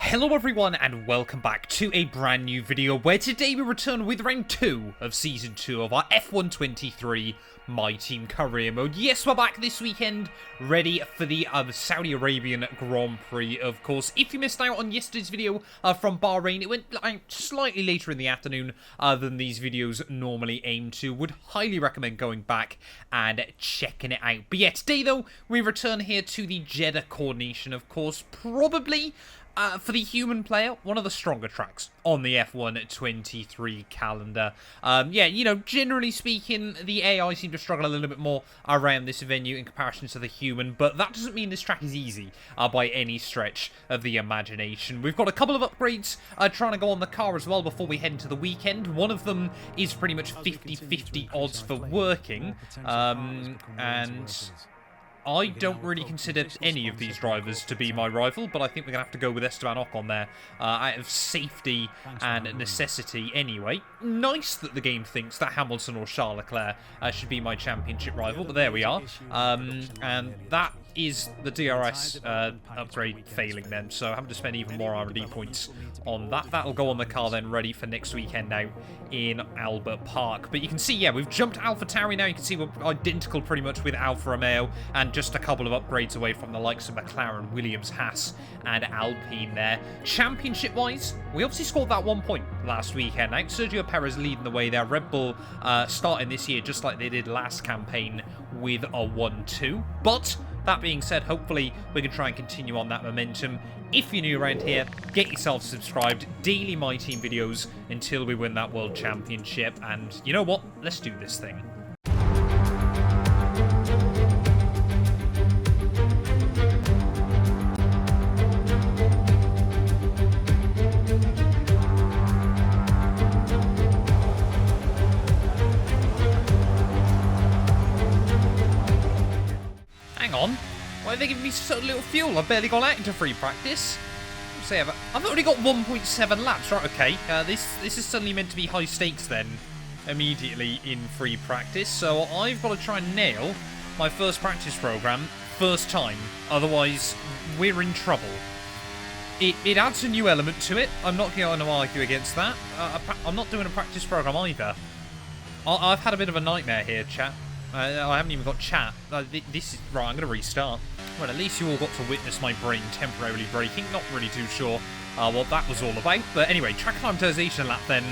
Hello everyone and welcome back to a brand new video where today we return with round 2 of season 2 of our F123 My Team career mode. Yes, we're back this weekend, ready for the Saudi Arabian Grand Prix, of course. If you missed out on yesterday's video from Bahrain, it went slightly later in the afternoon than these videos normally aim to. Would highly recommend going back and checking it out. But yeah, today though, we return here to the Jeddah Corniche, and of course, probably for the human player, one of the stronger tracks on the F123 calendar. Yeah, you know, generally speaking, the AI seem to struggle a little bit more around this venue in comparison to the human, but that doesn't mean this track is easy by any stretch of the imagination. We've got a couple of upgrades trying to go on the car as well before we head into the weekend. One of them is pretty much 50-50 odds for working, and I don't really consider any of these drivers to be my rival, but I think we're going to have to go with Esteban Ocon there out of safety and necessity anyway. Nice that the game thinks that Hamilton or Charles Leclerc should be my championship rival, but there we are. And that is the DRS upgrade failing then, so I'm having to spend even more R&D points on that. That'll go on the car then, ready for next weekend now in Albert Park. But you can see, yeah, we've jumped AlphaTauri now. You can see we're identical pretty much with Alfa Romeo, and just a couple of upgrades away from the likes of McLaren, Williams, Haas, and Alpine there. Championship-wise, we obviously scored that 1 point last weekend. Now, Sergio Perez leading the way there. Red Bull starting this year just like they did last campaign with a 1-2. But that being said, hopefully we can try and continue on that momentum. If you're new around here, get yourself subscribed. Daily My Team videos until we win that World Championship. And you know what? Let's do this thing. On. Why are they giving me so little fuel? I've barely gone out into free practice. Say I've only got 1.7 laps. Right, okay. This is suddenly meant to be high stakes then, immediately in free practice. So I've got to try and nail my first practice program first time. Otherwise, we're in trouble. It adds a new element to it. I'm not going to argue against that. I'm not doing a practice program either. I've had a bit of a nightmare here, chat. I haven't even got chat. This is right. I'm going to restart. Well, at least you all got to witness my brain temporarily breaking. Not really too sure what that was all about. But anyway, track acclimatization lap then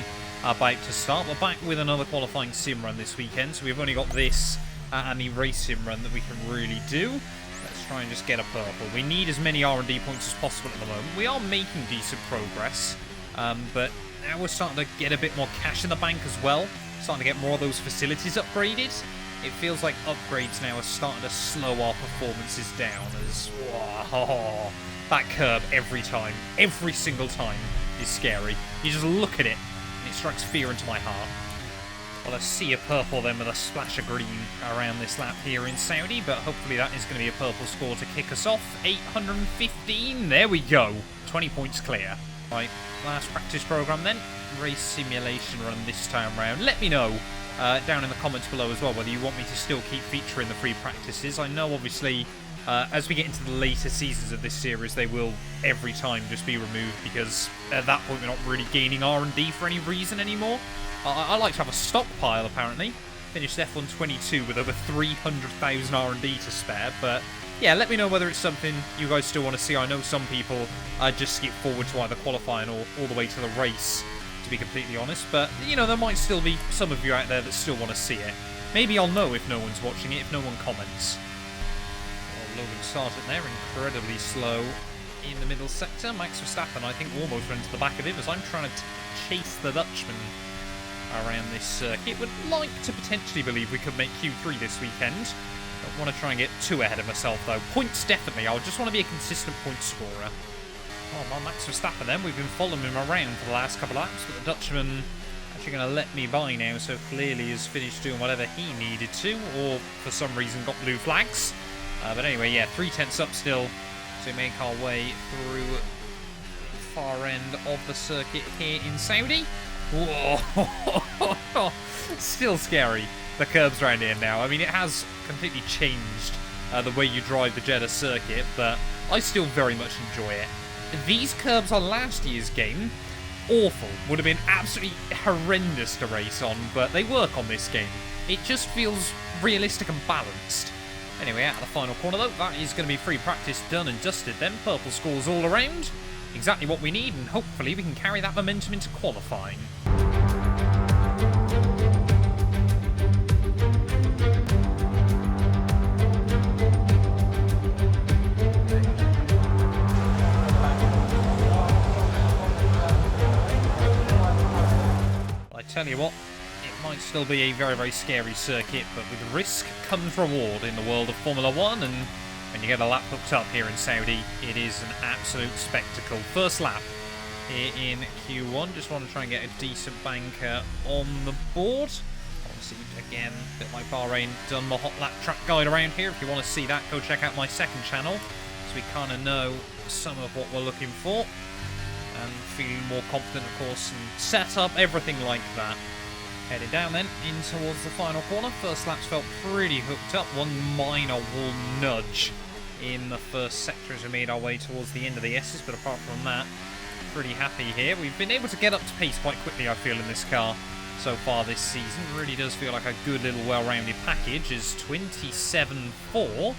about to start. We're back with another qualifying sim run this weekend. So we've only got this and the race sim run that we can really do. Let's try and just get a purple. We need as many R&D points as possible at the moment. We are making decent progress. But now we're starting to get a bit more cash in the bank as well. Starting to get more of those facilities upgraded. It feels like upgrades now are starting to slow our performances down as that curb every single time is scary. You just look at it and it strikes fear into my heart. Well, I see a purple then with a splash of green around this lap here in Saudi, but hopefully that is going to be a purple score to kick us off. 815, there we go. 20 points clear. Right, last practice program then. Race simulation run this time round. Let me know down in the comments below as well whether you want me to still keep featuring the free practices. I know obviously as we get into the later seasons of this series they will every time just be removed because at that point we're not really gaining R&D for any reason anymore. I like to have a stockpile apparently. Finished F122 with over 300,000 R&D to spare, but yeah, let me know whether it's something you guys still want to see. I know some people just skip forward to either qualifying or all the way to the race, to be completely honest, but you know, there might still be some of you out there that still want to see it. Maybe I'll know if no one's watching it, if no one comments. Well, Logan started there, incredibly slow in the middle sector. Max Verstappen, I think, almost went to the back of him as I'm trying to chase the Dutchman around this circuit. Would like to potentially believe we could make Q3 this weekend. Don't want to try and get too ahead of myself though. Points definitely. I just want to be a consistent point scorer. Oh, well, Max Verstappen then. We've been following him around for the last couple of laps, but the Dutchman actually going to let me by now, so clearly has finished doing whatever he needed to, or for some reason got blue flags. But anyway, yeah, 3/10 up still to make our way through the far end of the circuit here in Saudi. Whoa! Still scary, the curbs around here now. I mean, it has completely changed the way you drive the Jeddah circuit, but I still very much enjoy it. these curbs on last year's game, awful. Would have been absolutely horrendous to race on, but they work on this game. It just feels realistic and balanced. Anyway, out of the final corner though, that is going to be free practice done and dusted then. Purple scores all around. Exactly what we need, and hopefully we can carry that momentum into qualifying. I tell you what, it might still be a very, very scary circuit, but with risk comes reward in the world of Formula 1, and when you get a lap hooked up here in Saudi, it is an absolute spectacle. First lap here in Q1. Just want to try and get a decent banker on the board. Obviously, again, a bit like Bahrain, done the hot lap track guide around here. If you want to see that, go check out my second channel, so we kind of know some of what we're looking for. And feeling more confident, of course, and set up, everything like that. Headed down then, in towards the final corner. First laps felt pretty hooked up. One minor wall nudge in the first sector as we made our way towards the end of the S's, but apart from that, pretty happy here. We've been able to get up to pace quite quickly, I feel, in this car so far this season. Really does feel like a good little well-rounded package. Is 27.4.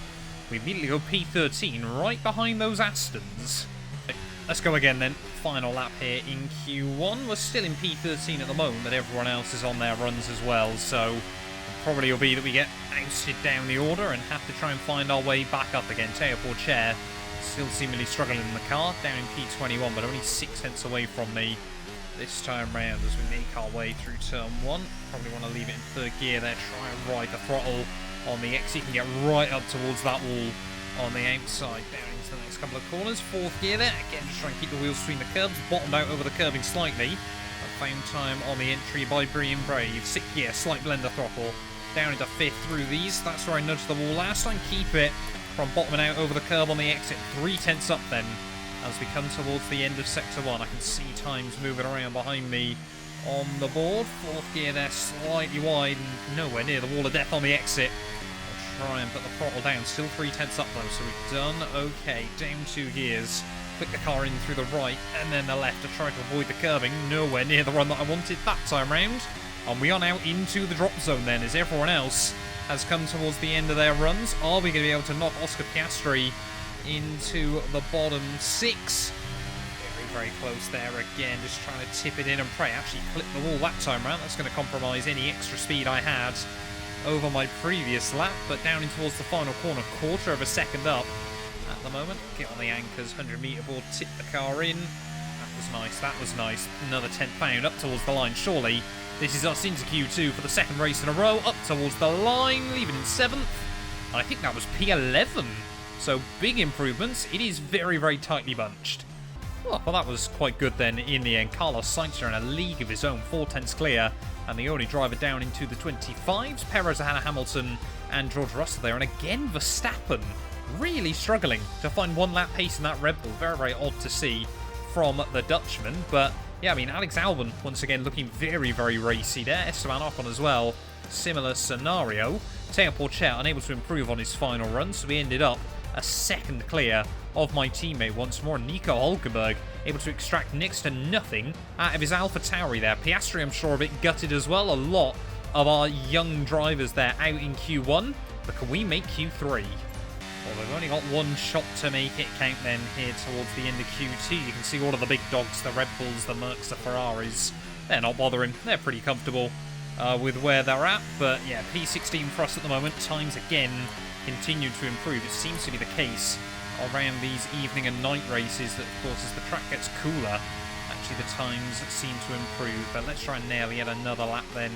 We immediately go P13 right behind those Astons. Let's go again then. Final lap here in Q1. We're still in P13 at the moment, but everyone else is on their runs as well, so probably will be that we get ousted down the order and have to try and find our way back up again. Teo Chair still seemingly struggling in the car, down in P21, but only 6 tenths away from me this time round as we make our way through turn 1. Probably want to leave it in third gear there, try and ride the throttle on the exit. You can get right up towards that wall on the outside, down into the next couple of corners. Fourth gear there, again just trying to keep the wheels between the curbs, bottomed out over the curbing slightly. At the same time on the entry by Bree and Brave. Sixth gear, slight blender throttle, down into fifth through these. That's where I nudged the wall last time. Keep it from bottoming out over the curb on the exit. 3 tenths up then as we come towards the end of sector 1. I can see times moving around behind me on the board. Fourth gear there, slightly wide and nowhere near the wall of death on the exit. Try and put the throttle down, still 3 tenths up though, so we've done okay. Down 2 gears, flick the car in through the right and then the left to try to avoid the curbing. Nowhere near the run that I wanted that time round. And we are now into the drop zone then, as everyone else has come towards the end of their runs. Are we going to be able to knock Oscar Piastri into the bottom 6? Very close there again, just trying to tip it in and pray. Actually clip the wall that time round. That's going to compromise any extra speed I had over my previous lap, but down in towards the final corner, quarter of a second up at the moment. Get on the anchors, 100-metre board, tip the car in. That was nice, that was nice. Another 10th pound up towards the line. Surely this is us into Q2 for the second race in a row, up towards the line, leaving in 7th. And I think that was P11. So big improvements. It is very, very tightly bunched. Well, that was quite good then in the end. Carlos Sainz in a league of his own, 4 tenths clear, and the only driver down into the 25s. Perez, Hannah Hamilton and George Russell there, and again Verstappen really struggling to find 1 lap pace in that Red Bull. Very, very odd to see from the Dutchman, but yeah, I mean, Alex Albon once again looking very, very racy there. Esteban Ocon as well, similar scenario. Teo Porcher unable to improve on his final run, so we ended up a second clear of my teammate once more. Nico Hulkenberg able to extract next to nothing out of his Alpha Tauri there. Piastri, I'm sure, a bit gutted as well. A lot of our young drivers there out in Q1, but can we make Q3? Well, we've only got 1 shot to make it count then here towards the end of Q2. You can see all of the big dogs, the Red Bulls, the Mercs, the Ferraris. They're not bothering. They're pretty comfortable with where they're at, but yeah, P16 for us at the moment. Times again continue to improve. It seems to be the case around these evening and night races that, of course, as the track gets cooler, actually the times seem to improve. But let's try and nail yet another lap then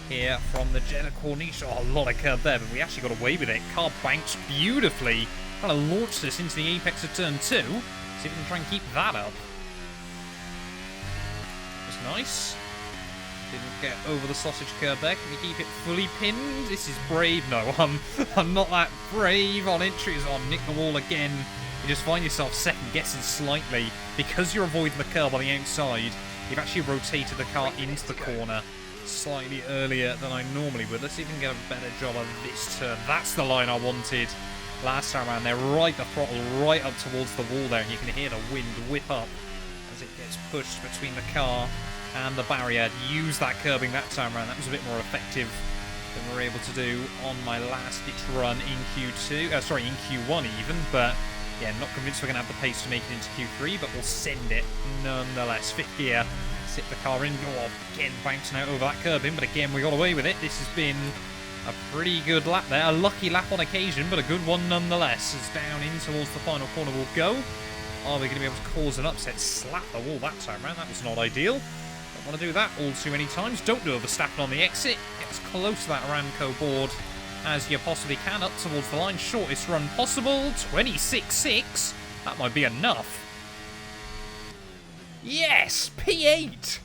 here from the Jeddah Corniche. Oh, a lot of curb there, but we actually got away with it. Car banks beautifully. Trying to launch this into the apex of turn 2. See if we can try and keep that up. That's nice. Didn't get over the sausage curb there. Can we keep it fully pinned? This is brave. No, I'm not that brave on entries. On nick the wall again. You just find yourself second guessing slightly because you're avoiding the curb on the outside. You've actually rotated the car into the corner slightly earlier than I normally would. Let's see if we can get a better job of this turn. That's the line I wanted. last time around. They're right the throttle, right up towards the wall there, and you can hear the wind whip up as it gets pushed between the car and the barrier. Use that curbing that time around. That was a bit more effective than we were able to do on my last ditch run in Q2. Sorry, in Q1 even, but yeah, not convinced we're going to have the pace to make it into Q3, but we'll send it nonetheless. Fifth gear, sit the car in. Oh, again, bouncing out over that curbing, but again, we got away with it. This has been a pretty good lap there. A lucky lap on occasion, but a good one nonetheless. As down in towards the final corner we'll go. Are we going to be able to cause an upset? Slap the wall that time around. That was not ideal. Don't want to do that all too many times. Don't do a Verstappen on the exit. Get as close to that Aramco board as you possibly can, up towards the line. Shortest run possible. 26.6. That might be enough. Yes! P8!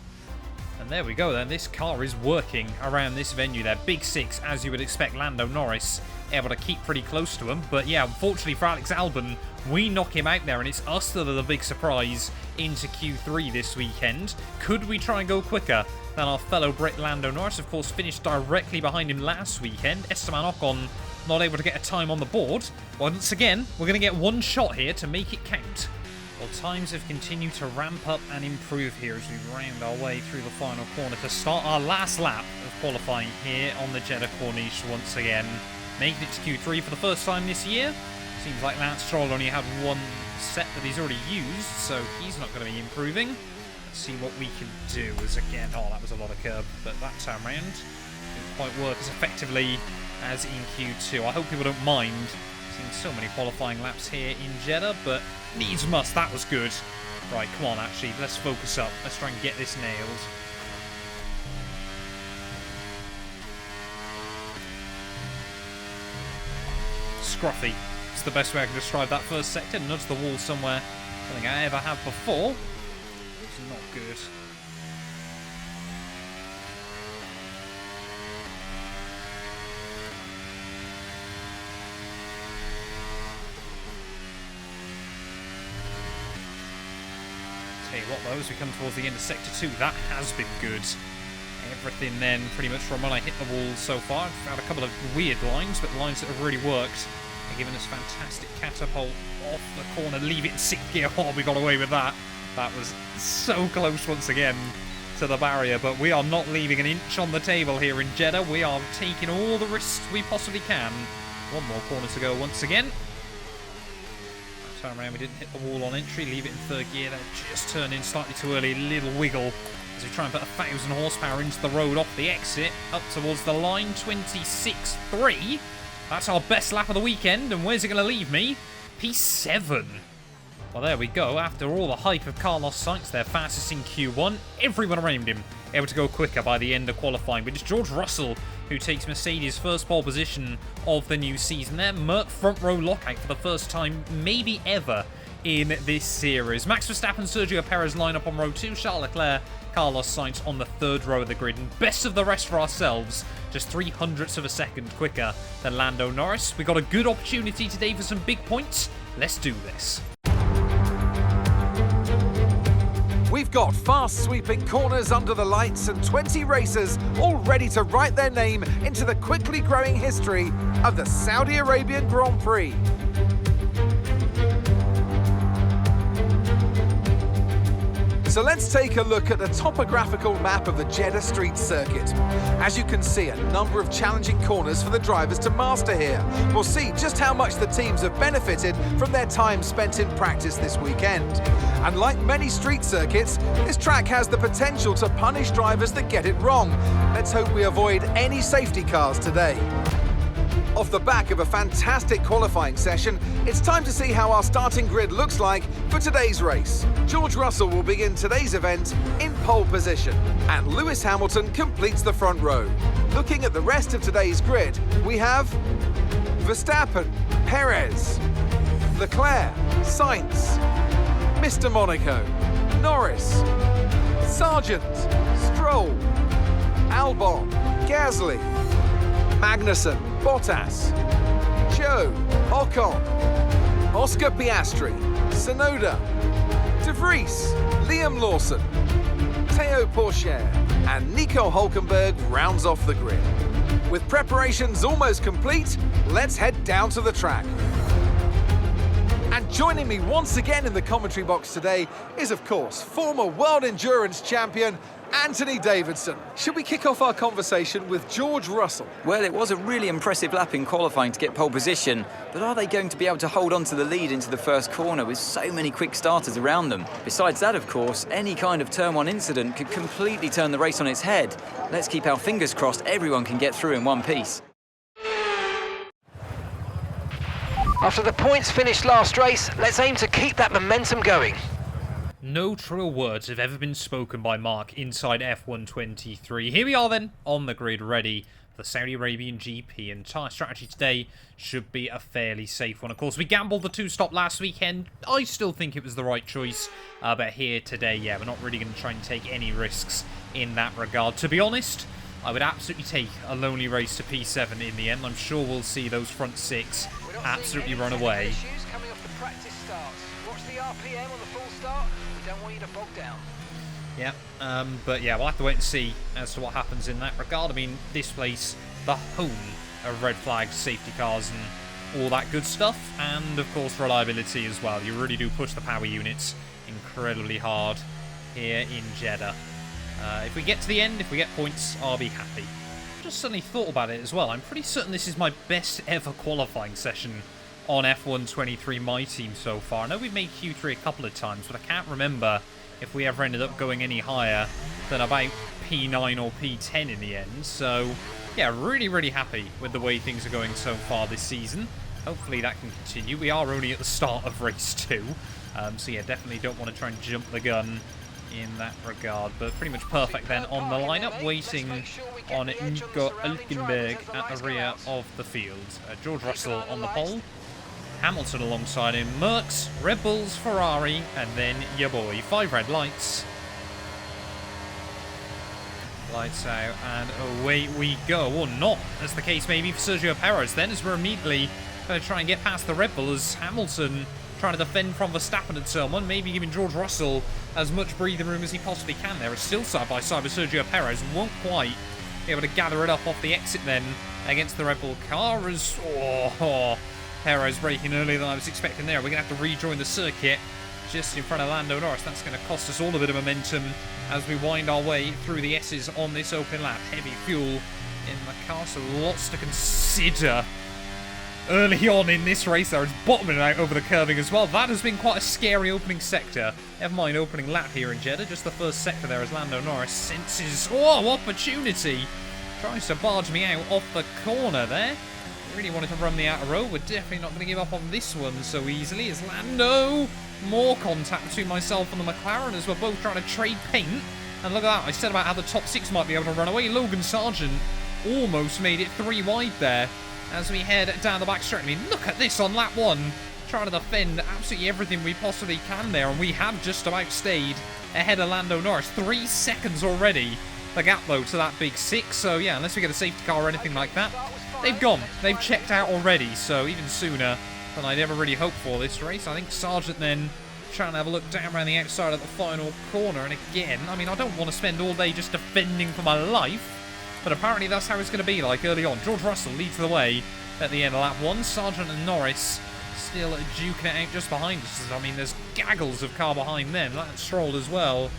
And there we go then. This car is working around this venue there. Big six, as you would expect. Lando Norris able to keep pretty close to him. But yeah, unfortunately for Alex Albon, we knock him out there, and it's us that are the big surprise into Q3 this weekend. Could we try and go quicker than our fellow Brit Lando Norris? Of course, finished directly behind him last weekend. Esteban Ocon not able to get a time on the board. Once again, we're going to get one shot here to make it count. Well, times have continued to ramp up and improve here as we round our way through the final corner to start our last lap of qualifying here on the Jeddah Corniche once again. Making it to Q3 for the first time this year. Seems like Lance Stroll only had one set that he's already used, so he's not going to be improving. Let's see what we can do as again... Oh, that was a lot of curb, but that time round didn't quite work as effectively as in Q2. I hope people don't mind seeing so many qualifying laps here in Jeddah, but needs must. That was good. Right, come on, actually, let's focus up. Let's try and get this nailed. Scruffy. It's the best way I can describe that first sector. Nudge the wall somewhere. I don't think I ever have before. It's not good. Tell you what though, as we come towards the end of Sector 2, that has been good. Everything then, pretty much from when I hit the wall so far. I've found a couple of weird lines, but lines that have really worked. They're giving us fantastic catapult off the corner. Leave it in 6th gear. Oh, we got away with that. That was so close once again to the barrier, but we are not leaving an inch on the table here in Jeddah. We are taking all the risks we possibly can. One more corner to go once again. That time around we didn't hit the wall on entry. Leave it in 3rd gear. That just turned in slightly too early. Little wiggle as we try and put 1,000 horsepower into the road off the exit. Up towards the line. 26.3. That's our best lap of the weekend, and where's it going to leave me? P7. Well, there we go. After all the hype of Carlos Sainz, their fastest in Q1, everyone around him able to go quicker by the end of qualifying. But it's George Russell who takes Mercedes' first pole position of the new season there. Merc front row lockout for the first time, maybe ever, in this series. Max Verstappen, Sergio Perez line up on row 2. Charles Leclerc, Carlos Sainz on the 3rd row of the grid. And best of the rest for ourselves, just 0.03 of a second quicker than Lando Norris. We got a good opportunity today for some big points. Let's do this. We've got fast sweeping corners under the lights and 20 racers all ready to write their name into the quickly growing history of the Saudi Arabian Grand Prix. So let's take a look at the topographical map of the Jeddah Street Circuit. As you can see, a number of challenging corners for the drivers to master here. We'll see just how much the teams have benefited from their time spent in practice this weekend. And like many street circuits, this track has the potential to punish drivers that get it wrong. Let's hope we avoid any safety cars today. Off the back of a fantastic qualifying session, it's time to see how our starting grid looks like for today's race. George Russell will begin today's event in pole position, and Lewis Hamilton completes the front row. Looking at the rest of today's grid, we have Verstappen, Perez, Leclerc, Sainz, Mr. Monaco, Norris, Sargent, Stroll, Albon, Gasly, Magnussen, Bottas, Joe, Ocon, Oscar Piastri, Tsunoda, De Vries, Liam Lawson, Théo Pourchaire, and Nico Hülkenberg rounds off the grid. With preparations almost complete, let's head down to the track. And joining me once again in the commentary box today is, of course, former World Endurance Champion Anthony Davidson. Should we kick off our conversation with George Russell? Well, it was a really impressive lap in qualifying to get pole position, but are they going to be able to hold on to the lead into the first corner with so many quick starters around them? Besides that, of course, any kind of turn one incident could completely turn the race on its head. Let's keep our fingers crossed everyone can get through in one piece. After the points finished last race, let's aim to keep that momentum going. No truer words have ever been spoken by Mark inside F123. Here we are then, on the grid, ready for the Saudi Arabian GP, and tyre strategy today should be a fairly safe one. Of course, we gambled the two-stop last weekend. I still think it was the right choice, but here today, yeah, we're not really going to try and take any risks in that regard. To be honest, I would absolutely take a lonely race to P7 in the end. I'm sure we'll see those front six absolutely run away. Coming off the practice start. Watch the RPM on the full start. We don't want you to bog down. Yeah, but yeah, we'll have to wait and see as to what happens in that regard. I mean, this place, the home of red flag safety cars and all that good stuff, and of course reliability as well. You really do push the power units incredibly hard here in Jeddah. If we get to the end, if we get points, I'll be happy. Just suddenly thought about it as well. I'm pretty certain this is my best ever qualifying session on F123, my team so far. I know we've made Q3 a couple of times, but I can't remember if we ever ended up going any higher than about P9 or P10 in the end. So, yeah, really happy with the way things are going so far this season. Hopefully that can continue. We are only at the start of race 2, so yeah, definitely don't want to try and jump the gun in that regard, but pretty much perfect then on the lineup, waiting on Nico Hülkenberg at the rear of the field. George Russell on the pole, Hamilton alongside him, Mercs, Red Bulls, Ferrari, and then your boy. 5 red lights. Lights out, and away we go. Or not, as the case may be for Sergio Perez then, as we're immediately going to try and get past the Red Bull as Hamilton trying to defend from Verstappen at turn 1, maybe giving George Russell as much breathing room as he possibly can. There is still side by side with Sergio Perez, won't quite be able to gather it up off the exit then against the Red Bull car as Perez braking earlier than I was expecting there. We're going to have to rejoin the circuit just in front of Lando Norris. That's going to cost us all a bit of momentum as we wind our way through the S's on this open lap. Heavy fuel in the car, so lots to consider early on in this race. There is bottoming out over the curving as well. That has been quite a scary opening sector. Never mind opening lap here in Jeddah. Just the first sector there as Lando Norris senses, opportunity. Tries to barge me out off the corner there. Really wanted to run the outer row. We're definitely not going to give up on this one so easily as Lando. More contact between myself and the McLaren as we're both trying to trade paint. And look at that. I said about how the top 6 might be able to run away. Logan Sargent almost made it 3 wide there as we head down the back straight. I mean, look at this on lap 1. Trying to defend absolutely everything we possibly can there. And we have just about stayed ahead of Lando Norris. 3 seconds already. The gap, though, to that big 6. So, yeah, unless we get a safety car or anything like that, they've gone. They've checked out already. So, even sooner than I'd ever really hoped for this race. I think Sargent then trying to have a look down around the outside of the final corner. And again, I mean, I don't want to spend all day just defending for my life. But apparently that's how it's going to be like early on. George Russell leads the way at the end of lap 1. Sargent and Norris still duking it out just behind us. I mean, there's gaggles of car behind them. Lance Stroll as well,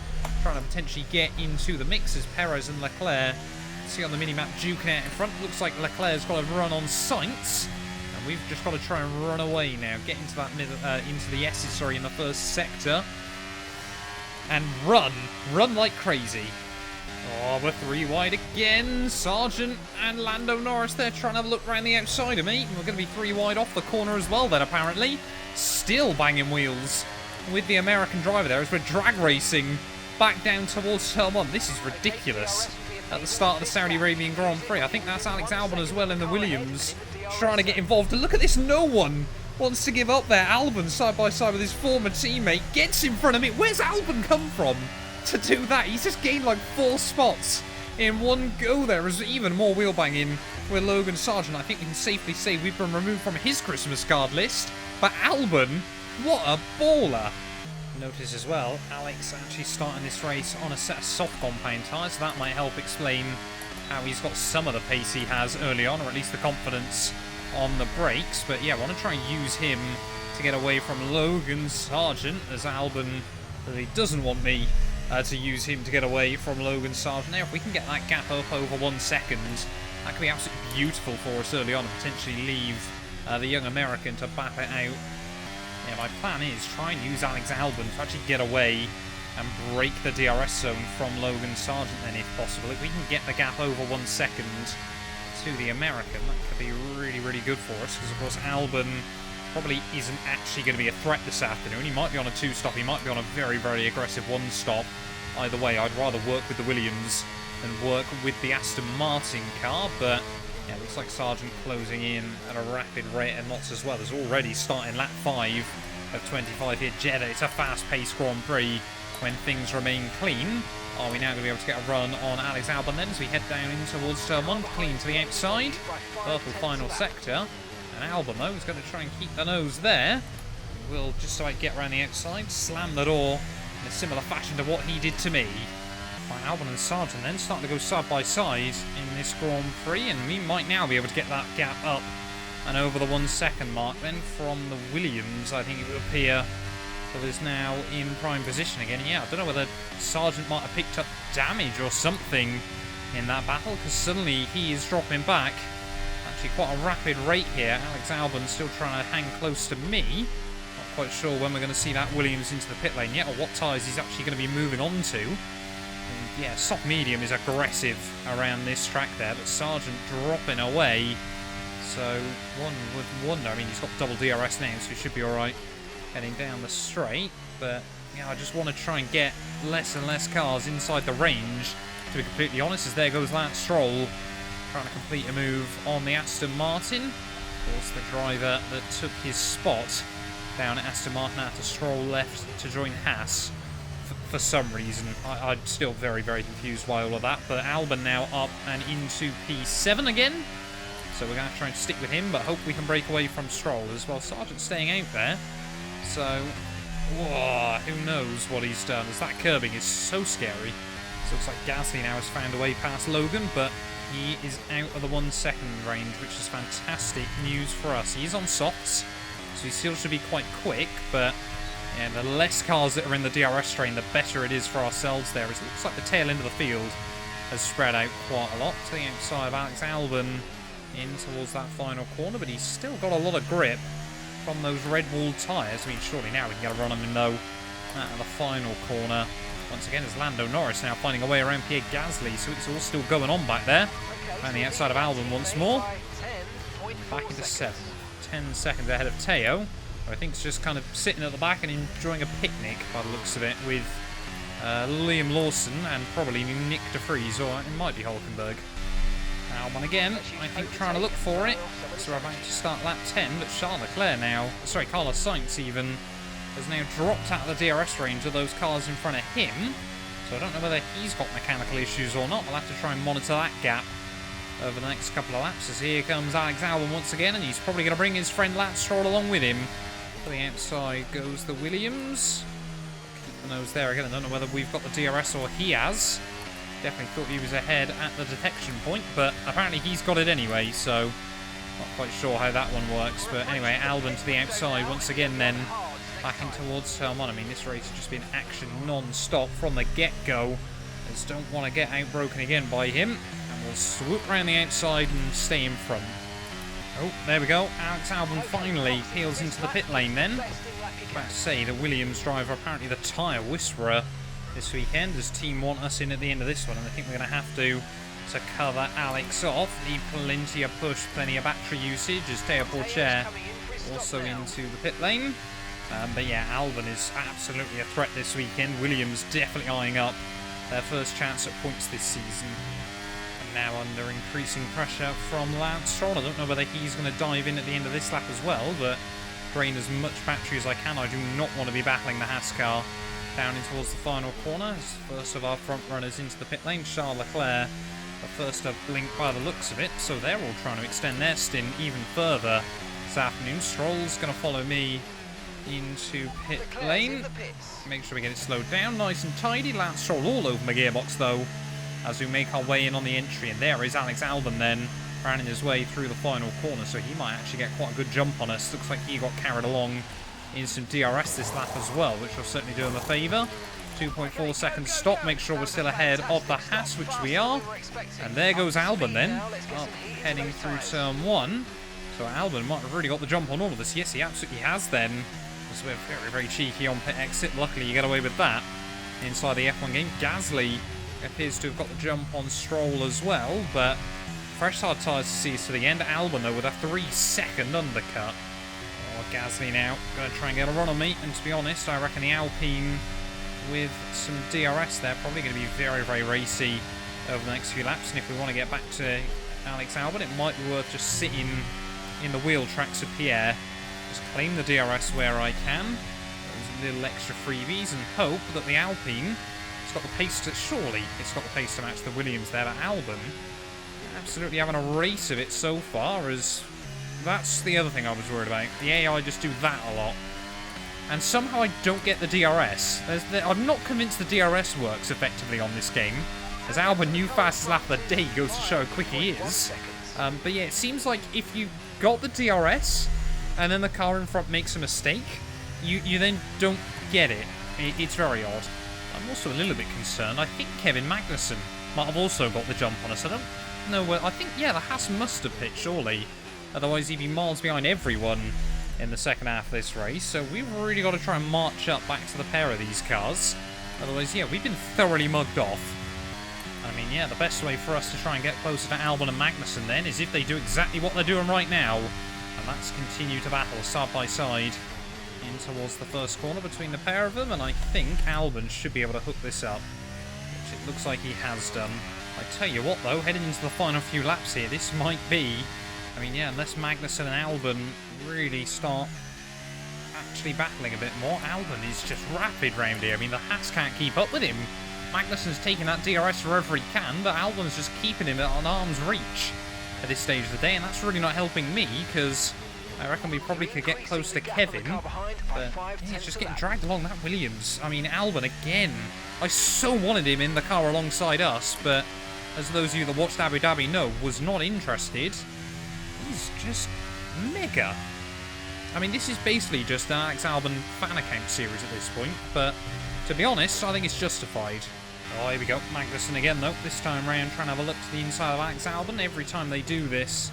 trying to potentially get into the mix as Perez and Leclerc see on the mini-map duking out in front. Looks like Leclerc's got to run on Sainz. And we've just got to try and run away now. Get into that into the S's, sorry, in the first sector. And run. Run like crazy. Oh, we're 3 wide again. Sargent and Lando Norris there trying to have a look around the outside of me. We're going to be 3 wide off the corner as well then, apparently. Still banging wheels with the American driver there as we're drag racing back down towards turn 1. This is ridiculous. At the start of the Saudi Arabian Grand Prix. I think that's Alex Albon as well in the Williams trying to get involved. And look at this, no one wants to give up there. Albon side by side with his former teammate gets in front of me. Where's Albon come from to do that? He's just gained like 4 spots in one go there. There's even more wheel banging with Logan Sargent. I think we can safely say we've been removed from his Christmas card list. But Albon, what a baller. Notice as well, Alex actually starting this race on a set of soft compound tyres, so that might help explain how he's got some of the pace he has early on, or at least the confidence on the brakes. But yeah, I want to try and use him to get away from Logan Sargent, as Albon really doesn't want me to use him to get away from Logan Sargent. Now, if we can get that gap up over 1 second, that could be absolutely beautiful for us early on and potentially leave the young American to battle it out. Yeah, my plan is try and use Alex Albon to actually get away and break the DRS zone from Logan Sargent then, if possible. If we can get the gap over 1 second to the American, that could be really, really good for us, because of course Albon probably isn't actually going to be a threat this afternoon. He might be on a 2-stop, he might be on a very, very aggressive 1-stop. Either way, I'd rather work with the Williams than work with the Aston Martin car, but yeah, it looks like Sargent closing in at a rapid rate of knots as well. There's already starting lap 5 of 25 here. Jeddah, it's a fast-paced Grand Prix when things remain clean. Are we now going to be able to get a run on Alex Albon then as we head down in towards turn 1, clean to the outside. Purple final sector. And Albon, though, is going to try and keep the nose there. We'll just about get around the outside, slam the door in a similar fashion to what he did to me. Right, Albon and Sargent then starting to go side by side in this Grand Prix, and we might now be able to get that gap up and over the 1 second mark then from the Williams. I think it would appear that is now in prime position again. Yeah, I don't know whether Sargent might have picked up damage or something in that battle, because suddenly he is dropping back. Actually quite a rapid rate here. Alex Albon still trying to hang close to me. Not quite sure when we're going to see that Williams into the pit lane yet, or what tyres he's actually going to be moving on to. And yeah, soft medium is aggressive around this track there, but Sargent dropping away. So one would wonder, I mean, he's got double DRS now, so he should be alright heading down the straight. But yeah, I just want to try and get less and less cars inside the range, to be completely honest, as there goes Lance Stroll trying to complete a move on the Aston Martin. Of course, the driver that took his spot down at Aston Martin after Stroll left to join Haas for some reason. I'm still very, very confused by all of that. But Albon now up and into P7 again. So we're going to try and stick with him, but hope we can break away from Stroll as well. Sargent staying out there. So, whoa, who knows what he's done, as that curbing is so scary. So it looks like Gasly now has found a way past Logan, but he is out of the 1 second range, which is fantastic news for us. He's on softs, so he still should be quite quick, but yeah, the less cars that are in the DRS train, the better it is for ourselves there. It looks like the tail end of the field has spread out quite a lot to the outside of Alex Albon in towards that final corner, but he's still got a lot of grip from those red-walled tyres. I mean, surely now we can get a run on him, though, at the final corner. Once again, as Lando Norris now finding a way around Pierre Gasly, so it's all still going on back there. Around the outside of Albon once more. Back into 7th. 10 seconds ahead of Teo, who I think is just kind of sitting at the back and enjoying a picnic, by the looks of it, with Liam Lawson and probably Nick de Vries, or it might be Hulkenberg. Albon again, I think, trying to look for it. So we're about to start lap 10, but Charles Leclerc now, sorry, Carlos Sainz even, has now dropped out of the DRS range of those cars in front of him. So I don't know whether he's got mechanical issues or not. We'll have to try and monitor that gap over the next couple of laps, as here comes Alex Albon once again, and he's probably going to bring his friend Lance Stroll along with him. To the outside goes the Williams. Keep the nose there again. I don't know whether we've got the DRS or he has. Definitely thought he was ahead at the detection point, but apparently he's got it anyway, so not quite sure how that one works. But anyway, Albon to the outside once again then, back in towards turn 1. I mean, this race has just been action non-stop from the get-go. Just don't want to get outbroken again by him. And we'll swoop around the outside and stay in front. Oh, there we go. Alex Albon finally peels into the pit lane then. About to say, the Williams driver, apparently the tyre whisperer this weekend, as team want us in at the end of this one, and I think we're going to have to cover Alex off. Need plenty of push, plenty of battery usage, as Teo Porcher also into the pit lane. But yeah, Albon is absolutely a threat this weekend. Williams definitely eyeing up their first chance at points this season. And now under increasing pressure from Lance Stroll. I don't know whether he's going to dive in at the end of this lap as well, but drain as much battery as I can. I do not want to be battling the Haas car down in towards the final corner. As first of our front runners into the pit lane, Charles Leclerc, the first to blink by the looks of it. So they're all trying to extend their stint even further this afternoon. Stroll's going to follow me into pit lane. Make sure we get it slowed down nice and tidy. Lance Stroll all over my gearbox though, as we make our way in on the entry. And there is Alex Albon then, running his way through the final corner, so he might actually get quite a good jump on us. Looks like he got carried along in some DRS this lap as well, which will certainly do him a favour. 2.4 seconds stop, make sure we're still ahead of the Haas, which we are. And there goes Albon then, up heading through turn 1. So Albon might have really got the jump on all of this. Yes, he absolutely has then. So we're very, very cheeky on pit exit. Luckily, you get away with that inside the F1 game. Gasly appears to have got the jump on Stroll as well, but fresh hard tyres to see us to the end. Albon, though, with a 3-second undercut. Oh, Gasly now going to try and get a run on me. And to be honest, I reckon the Alpine with some DRS there probably going to be very, very racy over the next few laps. And if we want to get back to Alex Albon, it might be worth just sitting in the wheel tracks of Pierre. Just claim the DRS where I can. Those little extra freebies and hope that the Alpine has got the pace to... Surely it's got the pace to match the Williams there. But Albon absolutely having a race of it so far, as that's the other thing I was worried about. The AI just do that a lot. And somehow I don't get the DRS. I'm not convinced the DRS works effectively on this game, as Albon, new fastest lap of the day, goes to show how quick he is. But yeah, it seems like if you got the DRS and then the car in front makes a mistake, you then don't get it. It's very odd. I'm also a little bit concerned. I think Kevin Magnussen might have also got the jump on us. I don't know where. I think, yeah, the Haas must have pitched, surely. Otherwise, he'd be miles behind everyone in the second half of this race. So we've really got to try and march up back to the pair of these cars. Otherwise, yeah, we've been thoroughly mugged off. I mean, yeah, the best way for us to try and get closer to Albon and Magnussen then is if they do exactly what they're doing right now. And that's continue to battle side by side in towards the first corner between the pair of them. And I think Albon should be able to hook this up, which it looks like he has done. I tell you what, though, heading into the final few laps here, this might be... I mean, yeah, unless Magnussen and Albon really start actually battling a bit more. Albon is just rapid round here. I mean, the Haas can't keep up with him. Magnussen's taking that DRS wherever he can, but Albon's just keeping him at arm's reach at this stage of the day, and that's really not helping me, because I reckon we probably could get close to Kevin, but yeah, he's just getting dragged along that Williams. I mean, Albon again. I so wanted him in the car alongside us, but as those of you that watched Abu Dhabi know, was not interested. He's just mega. I mean, this is basically just an Alex Albon fan account series at this point, but to be honest, I think it's justified. Oh, here we go. Magnussen again, though. This time round, trying to have a look to the inside of Alex Albon. Every time they do this,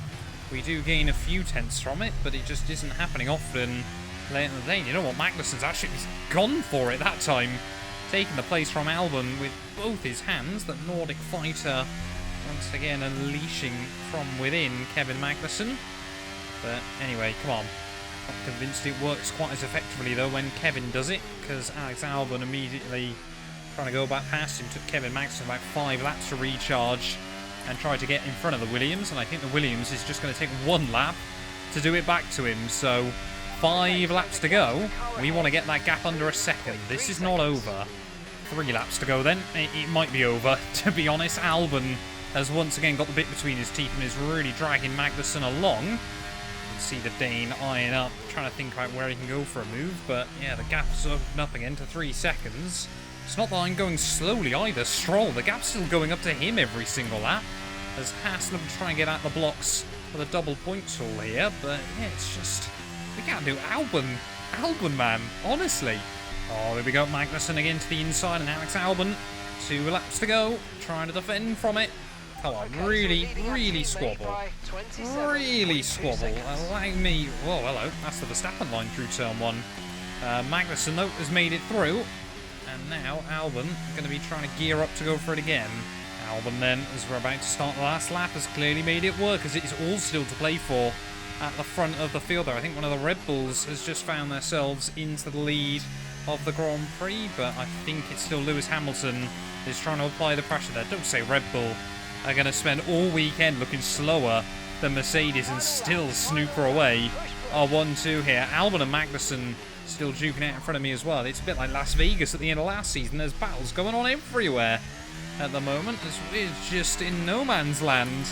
we do gain a few tenths from it, but it just isn't happening often late in the day. And you know what? Magnussen's actually gone for it that time, taking the place from Albon with both his hands. The Nordic fighter once again unleashing from within Kevin Magnussen. But anyway, come on. Not convinced it works quite as effectively, though, when Kevin does it, because Alex Albon immediately trying to go back past him took Kevin Magnussen about 5 laps to recharge and try to get in front of the Williams, and I think the Williams is just going to take 1 lap to do it back to him. So 5 laps to go. We want to get that gap under a second. This is not over. 3 laps to go then. It might be over, to be honest. Albon has once again got the bit between his teeth and is really dragging Magnussen along. You can see the Dane eyeing up, trying to think about where he can go for a move, but yeah, the gap's opened up again to 3 seconds. It's not that I'm going slowly either. Stroll, the gap's still going up to him every single lap, as Haas looking to try and get out the blocks with a double points haul here, but yeah, it's just, we can't do Albon, man, honestly. Oh, there we go, Magnussen again to the inside, and Alex Albon, 2 laps to go, trying to defend from it. Come on, really squabble. Really squabble. Allowing me... Whoa, hello. That's the Verstappen line through turn 1. Magnussen, though, has made it through. And now Albon going to be trying to gear up to go for it again. Albon then, as we're about to start the last lap, has clearly made it work, as it is all still to play for at the front of the field there. I think one of the Red Bulls has just found themselves into the lead of the Grand Prix, but I think it's still Lewis Hamilton is trying to apply the pressure there. Don't say Red Bull are going to spend all weekend looking slower than Mercedes and still snooper away our 1-2 here. Albon and Magnussen still duking out in front of me as well. It's a bit like Las Vegas at the end of last season. There's battles going on everywhere at the moment. We're just in no man's land,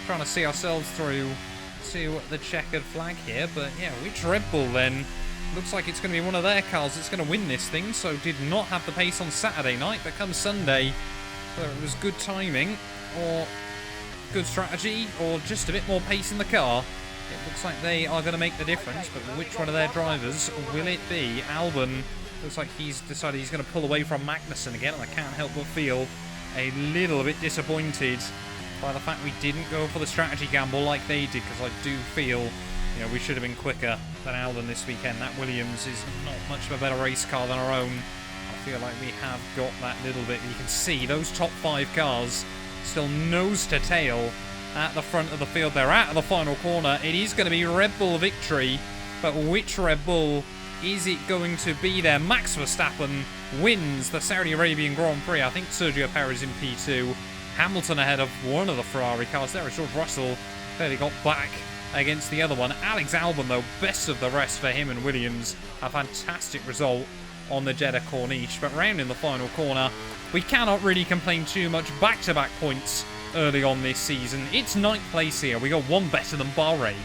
trying to see ourselves through to the checkered flag here. But yeah, which Red Bull then? Looks like it's going to be one of their cars that's going to win this thing. So did not have the pace on Saturday night, but come Sunday, whether it was good timing or good strategy or just a bit more pace in the car, It looks like they are going to make the difference, but which one of their drivers will it be? Albon looks like he's decided he's going to pull away from Magnussen again, and I can't help but feel a little bit disappointed by the fact we didn't go for the strategy gamble like they did, because I do feel, we should have been quicker than Albon this weekend. That Williams is not much of a better race car than our own. I feel like we have got that little bit. You can see those top 5 cars still nose to tail at the front of the field. They're out of the final corner. It is going to be Red Bull victory, but which Red Bull is it going to be there? Max Verstappen wins the Saudi Arabian Grand Prix. I think Sergio Perez in P2. Hamilton ahead of one of the Ferrari cars there. George Russell clearly got back against the other one. Alex Albon, though, best of the rest for him and Williams. A fantastic result on the Jeddah Corniche. But round in the final corner, we cannot really complain too much. Back-to-back points early on this season. It's 9th place here. We got one better than Bahrain.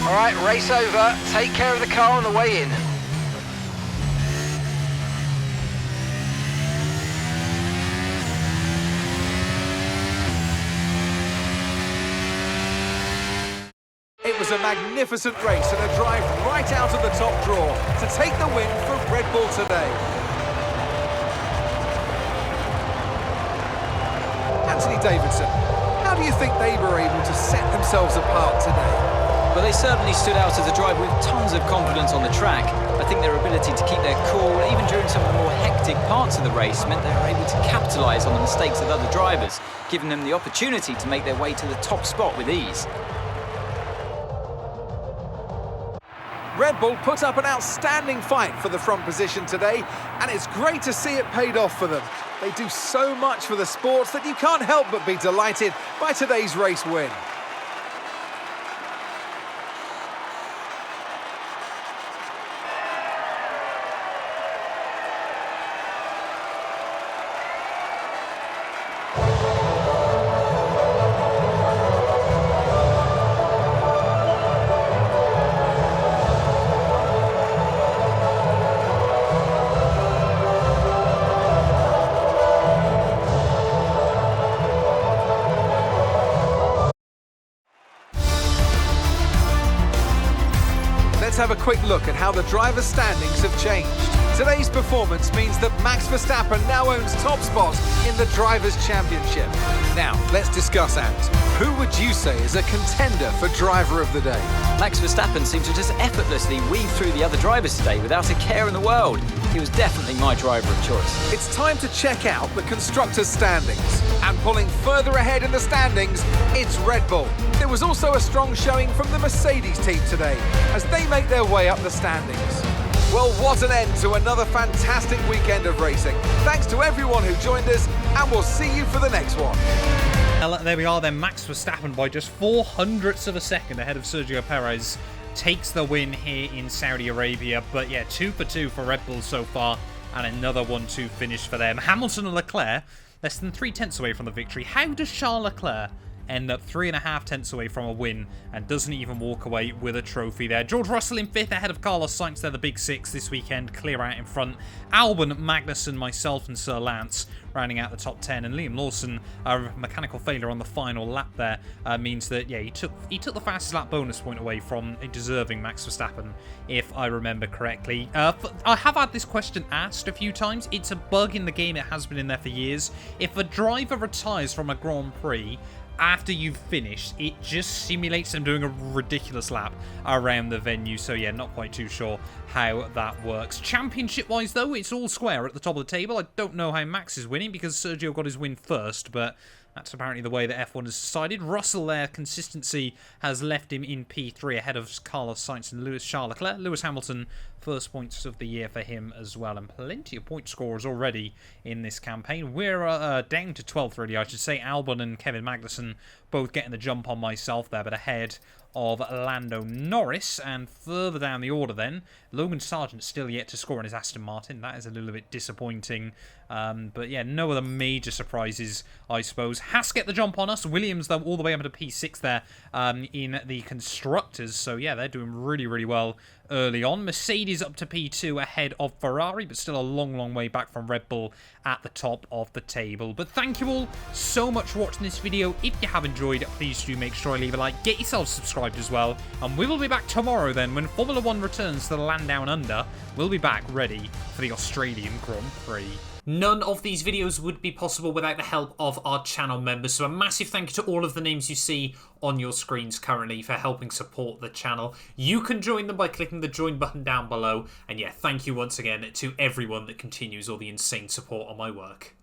All right, race over. Take care of the car on the way in. It was a magnificent race and a drive right out of the top draw to take the win for Red Bull today. Anthony Davidson, how do you think they were able to set themselves apart today? Well, they certainly stood out as a driver with tons of confidence on the track. I think their ability to keep their cool, even during some of the more hectic parts of the race, meant they were able to capitalise on the mistakes of other drivers, giving them the opportunity to make their way to the top spot with ease. Red Bull put up an outstanding fight for the front position today, and it's great to see it paid off for them. They do so much for the sports that you can't help but be delighted by today's race win. Let's have a quick look at how the drivers' standings have changed. Today's performance means that Max Verstappen now owns top spot in the Drivers' Championship. Now, let's discuss, Ant. Who would you say is a contender for Driver of the Day? Max Verstappen seemed to just effortlessly weave through the other drivers today without a care in the world. He was definitely my driver of choice. It's time to check out the constructors' standings. And pulling further ahead in the standings, it's Red Bull. There was also a strong showing from the Mercedes team today as they make their way up the standings. Well, what an end to another fantastic weekend of racing. Thanks to everyone who joined us, and we'll see you for the next one. Well, there we are then. Max Verstappen by just 0.04 of a second ahead of Sergio Perez takes the win here in Saudi Arabia. But yeah, 2 for 2 for Red Bull so far, and another 1-2 finish for them. Hamilton and Leclerc less than 0.3 away from the victory. How does Charles Leclerc end up 3.5 away from a win and doesn't even walk away with a trophy there? George Russell in 5th ahead of Carlos Sainz. They're the big 6 this weekend, clear out in front. Albon, Magnussen, myself and Sir Lance rounding out the top 10, and Liam Lawson, a mechanical failure on the final lap there, means that, yeah, he took the fastest lap bonus point away from a deserving Max Verstappen, if I remember correctly. I have had this question asked a few times. It's a bug in the game. It has been in there for years. If a driver retires from a Grand Prix after you've finished, it just simulates them doing a ridiculous lap around the venue. So yeah, not quite too sure how that works. Championship wise though, it's all square at the top of the table. I don't know how Max is winning because Sergio got his win first, but that's apparently the way that F1 has decided. Russell there, consistency has left him in P3 ahead of Carlos Sainz and Charles Leclerc. Lewis Hamilton, first points of the year for him as well, and plenty of point scorers already in this campaign. We're down to 12th really, I should say. Albon and Kevin Magnussen both getting the jump on myself there, but ahead of Lando, Norris, and further down the order then, Logan Sargent still yet to score on his Aston Martin. That is a little bit disappointing. But yeah, no other major surprises, I suppose. Haas get the jump on us. Williams, though, all the way up to P6 there in the Constructors. So yeah, they're doing really, really well early on. Mercedes up to P2 ahead of Ferrari, but still a long, long way back from Red Bull at the top of the table. But thank you all so much for watching this video. If you have enjoyed it, please do make sure you leave a like. Get yourselves subscribed as well. And we will be back tomorrow then when Formula 1 returns to the land down under. We'll be back ready for the Australian Grand Prix. None of these videos would be possible without the help of our channel members, so a massive thank you to all of the names you see on your screens currently for helping support the channel. You can join them by clicking the join button down below, and yeah, thank you once again to everyone that continues all the insane support on my work.